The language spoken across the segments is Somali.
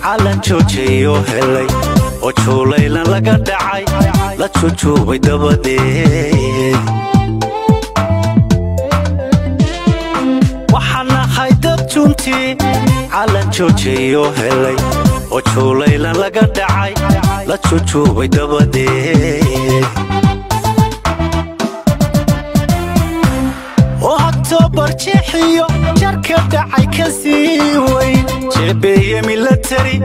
calan joojiyo helay oo juulaylan laga dhacay la jujuubay dabadeed waxaan nahay dad juntii calan joojiyo helay oo juulaylan laga dhacay la jujuubay dabadeed barjeexiyo jarka dhacay ka sii weyn jeebeeye milatari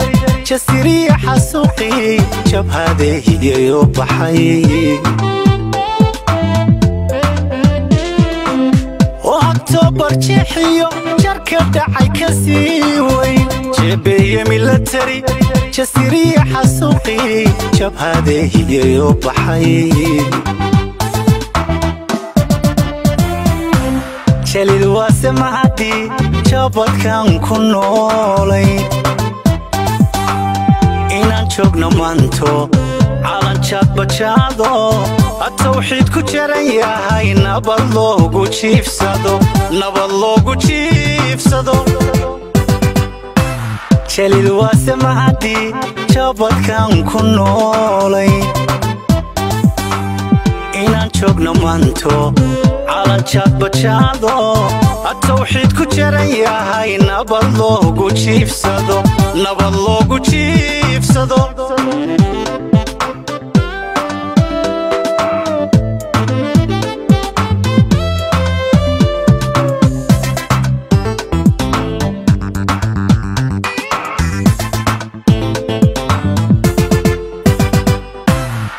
jasiriya xasuuqii jabhadeehiyo baxay barjeexiyo jarka dhacay ka sii weyn jeebeeye milatari jasiriya xasuuqii jabhadeehiyo baxay شليد واسمعتي جابت كان كنولي إن شوقنا مانتو على شاب بشادو التوحيد كجريا هاي نبلوغو تشيف سادو نبلوغو تشيف سادو شليد واسمعتي جابت كان كنولي إن شوقنا مانتو على شاب بشادو التوحيد كجريا هاي نبلوغو تشيف سادو نبلوغو تشيف سادو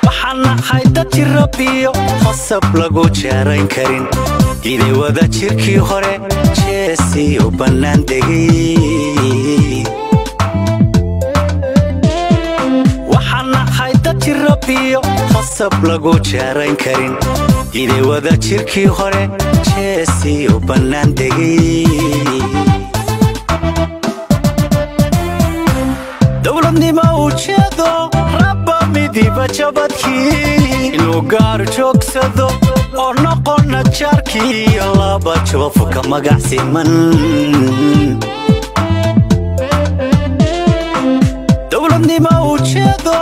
waxaan hayda tirabiyo khasab lagu jeerayn karin idii wada jirkii hore jeesiyo bannaan degay waxaan hayda tirabiyo khasab lagu jeerayn karin idii wada jirkii hore jeesiyo bannaan degay dawladnimo ujeedo midiba jabadkii inuu gaar joogsado oo noqona jaarkii laba joof ka magacsiman dawladnimo ujeedo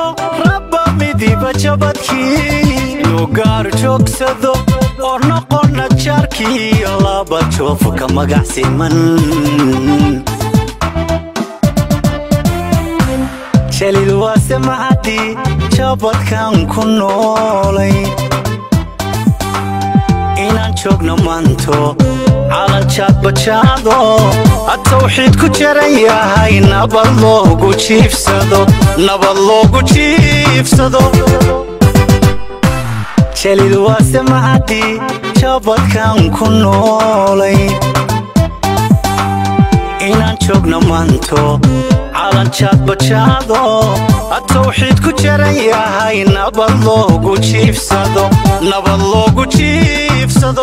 rabba midiba jabadkii inuu gaar joogsado oo noqona jaarkii laba joof ka magacsiman شليد واسمعتي جابت كان كنولي إن شوقنا مانتو على شاب بشادو التوحيد كجريا هاي نبلوغو تشيف سادو نبلوغو تشيف سادو شليد واسمعتي جابت كان كنولي إن شوقنا مانتو على شاب بشادو التوحيد كجريا هاي نبلوغو تشيف سادو نبلوغو تشيف سادو